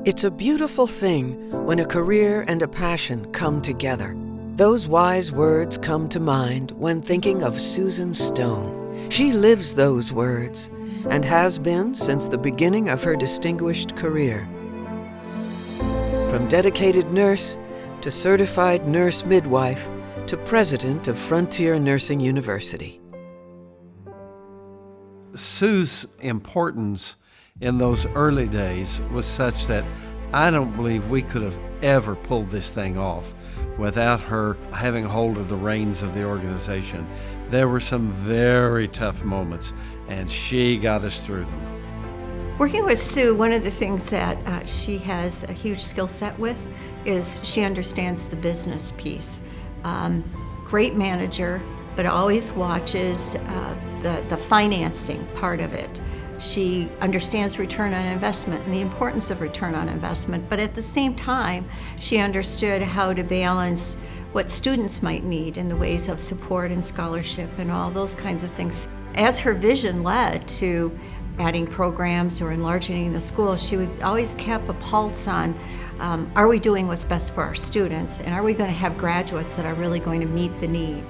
It's a beautiful thing when a career and a passion come together. Those wise words come to mind when thinking of Susan Stone. She lives those words and has been since the beginning of her distinguished career. From dedicated nurse to certified nurse midwife to president of Frontier Nursing University. Sue's importance in those early days was such that I don't believe we could have ever pulled this thing off without her having hold of the reins of the organization. There were some very tough moments, and she got us through them. Working with Sue, one of the things that she has a huge skill set with is she understands the business piece. Great manager, but always watches the financing part of it. She understands return on investment and the importance of return on investment, but at the same time, she understood how to balance what students might need in the ways of support and scholarship and all those kinds of things. As her vision led to adding programs or enlarging the school, she would always keep a pulse on, are we doing what's best for our students, and are we going to have graduates that are really going to meet the need?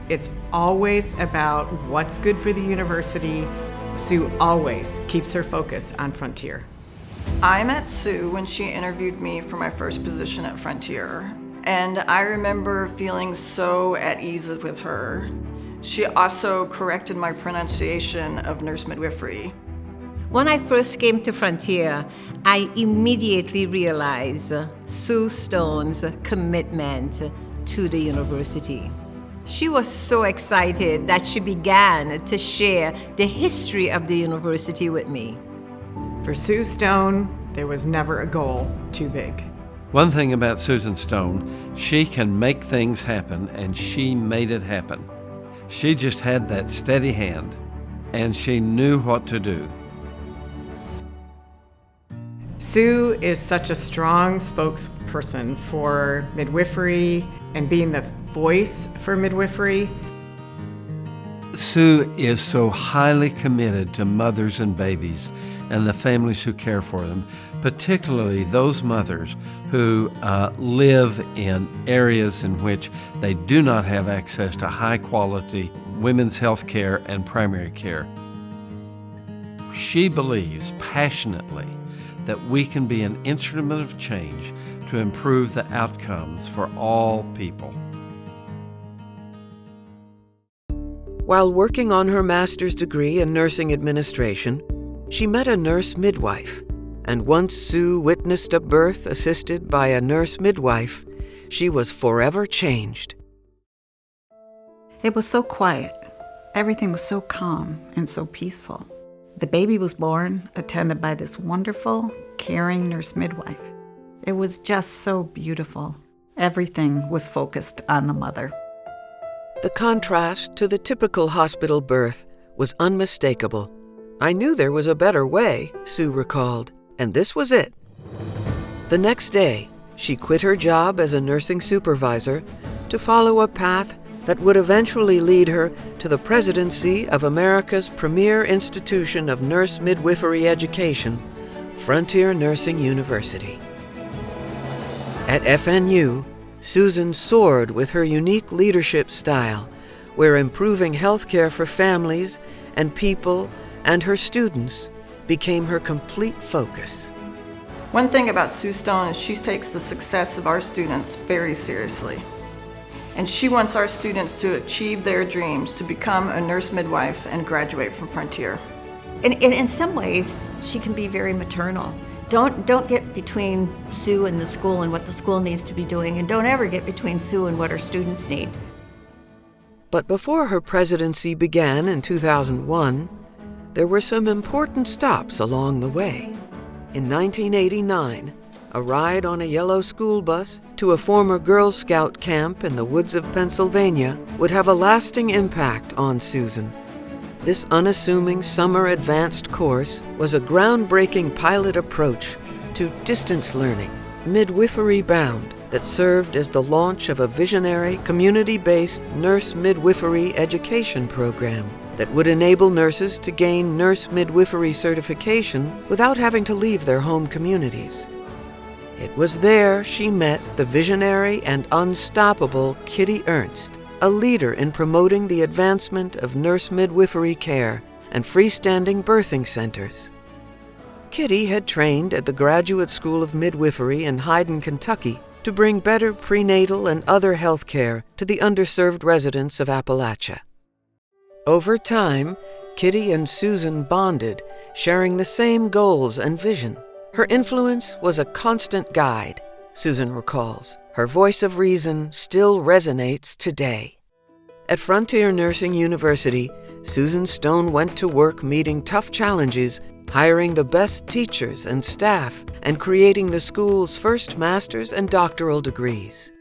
It's always about what's good for the university. Sue always keeps her focus on Frontier. I met Sue when she interviewed me for my first position at Frontier, and I remember feeling so at ease with her. She also corrected my pronunciation of nurse-midwifery. When I first came to Frontier, I immediately realized Sue Stone's commitment to the university. She was so excited that she began to share the history of the university with me. For Sue Stone, there was never a goal too big. One thing about Susan Stone, she can make things happen, and she made it happen. She just had that steady hand, and she knew what to do. Sue is such a strong spokesperson for midwifery and being the voice for midwifery. Sue is so highly committed to mothers and babies and the families who care for them, particularly those mothers who live in areas in which they do not have access to high-quality women's health care and primary care. She believes passionately that we can be an instrument of change to improve the outcomes for all people. While working on her master's degree in nursing administration, she met a nurse midwife, and once Sue witnessed a birth assisted by a nurse midwife, she was forever changed. It was so quiet. Everything was so calm and so peaceful. The baby was born, attended by this wonderful, caring nurse midwife. It was just so beautiful. Everything was focused on the mother. The contrast to the typical hospital birth was unmistakable. I knew there was a better way, Sue recalled, and this was it. The next day, she quit her job as a nursing supervisor to follow a path that would eventually lead her to the presidency of America's premier institution of nurse midwifery education, Frontier Nursing University. At FNU, Susan soared with her unique leadership style, where improving healthcare for families and people and her students became her complete focus. One thing about Sue Stone is she takes the success of our students very seriously. And she wants our students to achieve their dreams, to become a nurse midwife and graduate from Frontier. And in some ways, she can be very maternal. Don't get between Sue and the school and what the school needs to be doing, and don't ever get between Sue and what her students need. But before her presidency began in 2001, there were some important stops along the way. In 1989, a ride on a yellow school bus to a former Girl Scout camp in the woods of Pennsylvania would have a lasting impact on Susan. This unassuming summer advanced course was a groundbreaking pilot approach to distance learning, midwifery bound, that served as the launch of a visionary, community-based nurse midwifery education program that would enable nurses to gain nurse midwifery certification without having to leave their home communities. It was there she met the visionary and unstoppable Kitty Ernst, a leader in promoting the advancement of nurse midwifery care and freestanding birthing centers. Kitty had trained at the Graduate School of Midwifery in Hyden, Kentucky, to bring better prenatal and other health care to the underserved residents of Appalachia. Over time, Kitty and Susan bonded, sharing the same goals and vision. Her influence was a constant guide, Susan recalls. Her voice of reason still resonates today. At Frontier Nursing University, Susan Stone went to work meeting tough challenges, hiring the best teachers and staff, and creating the school's first master's and doctoral degrees.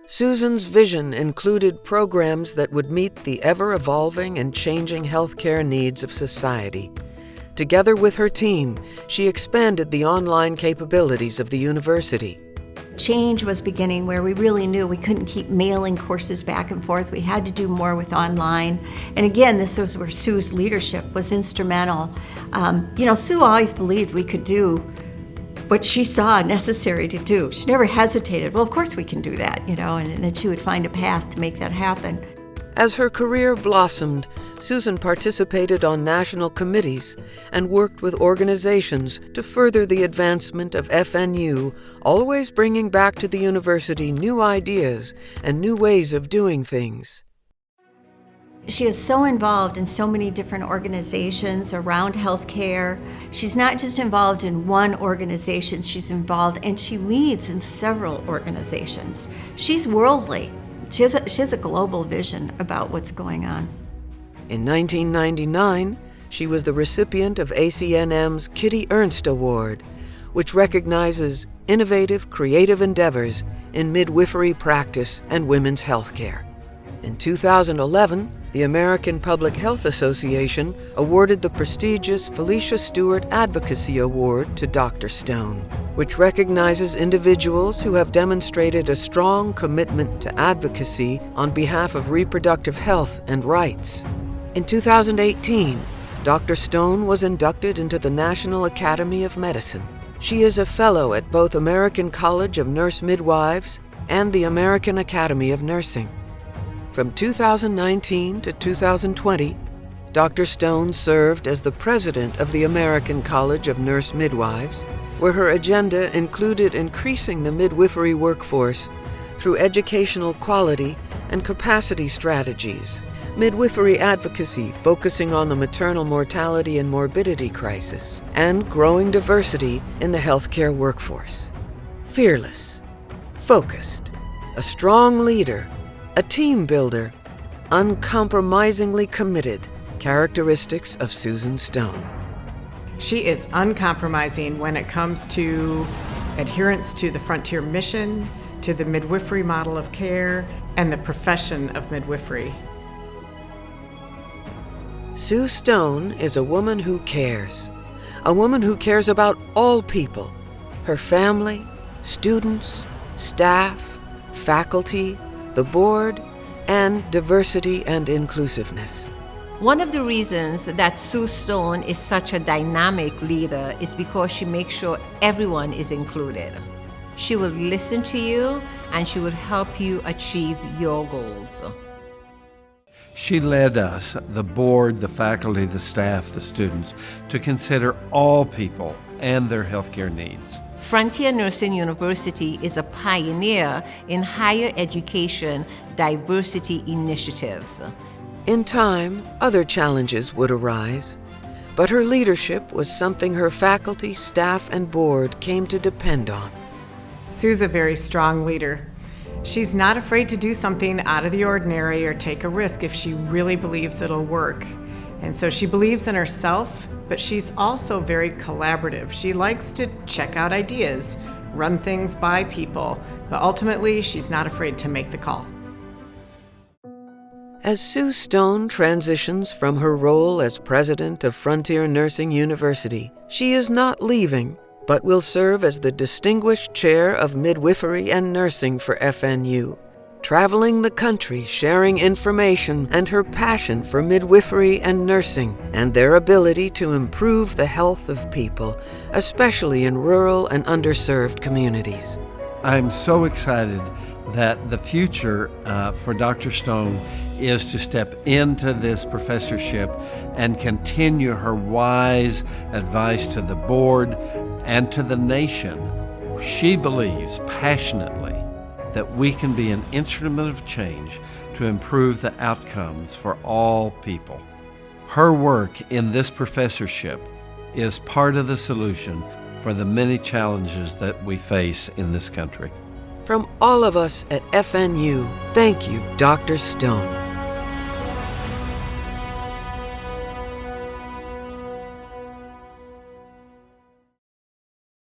Susan's vision included programs that would meet the ever-evolving and changing healthcare needs of society. Together with her team, she expanded the online capabilities of the university. Change was beginning where we really knew we couldn't keep mailing courses back and forth. We had to do more with online. And again, this was where Sue's leadership was instrumental. Sue always believed we could do what she saw necessary to do. She never hesitated. Well, of course we can do that, and then she would find a path to make that happen. As her career blossomed, Susan participated on national committees and worked with organizations to further the advancement of FNU, always bringing back to the university new ideas and new ways of doing things. She is so involved in so many different organizations around healthcare. She's not just involved in one organization, she's involved and she leads in several organizations. She's worldly. She has a global vision about what's going on. In 1999, she was the recipient of ACNM's Kitty Ernst Award, which recognizes innovative, creative endeavors in midwifery practice and women's health care. In 2011, the American Public Health Association awarded the prestigious Felicia Stewart Advocacy Award to Dr. Stone, which recognizes individuals who have demonstrated a strong commitment to advocacy on behalf of reproductive health and rights. In 2018, Dr. Stone was inducted into the National Academy of Medicine. She is a fellow at both American College of Nurse-Midwives and the American Academy of Nursing. From 2019 to 2020, Dr. Stone served as the president of the American College of Nurse-Midwives, where her agenda included increasing the midwifery workforce through educational quality and capacity strategies, midwifery advocacy focusing on the maternal mortality and morbidity crisis, and growing diversity in the healthcare workforce. Fearless, focused, a strong leader, a team builder, uncompromisingly committed, characteristics of Susan Stone. She is uncompromising when it comes to adherence to the Frontier mission, to the midwifery model of care, and the profession of midwifery. Sue Stone is a woman who cares about all people, her family, students, staff, faculty, the board, and diversity and inclusiveness. One of the reasons that Sue Stone is such a dynamic leader is because she makes sure everyone is included. She will listen to you and she will help you achieve your goals. She led us, the board, the faculty, the staff, the students, to consider all people and their healthcare needs. Frontier Nursing University is a pioneer in higher education diversity initiatives. In time, other challenges would arise, but her leadership was something her faculty, staff, and board came to depend on. Sue's a very strong leader. She's not afraid to do something out of the ordinary or take a risk if she really believes it'll work. And so she believes in herself, but she's also very collaborative. She likes to check out ideas, run things by people, but ultimately she's not afraid to make the call. As Sue Stone transitions from her role as president of Frontier Nursing University, she is not leaving, but will serve as the distinguished chair of midwifery and nursing for FNU, traveling the country sharing information and her passion for midwifery and nursing and their ability to improve the health of people, especially in rural and underserved communities. I'm so excited that the future for Dr. Stone is to step into this professorship and continue her wise advice to the board and to the nation. She believes passionately that we can be an instrument of change to improve the outcomes for all people. Her work in this professorship is part of the solution for the many challenges that we face in this country. From all of us at FNU, thank you, Dr. Stone.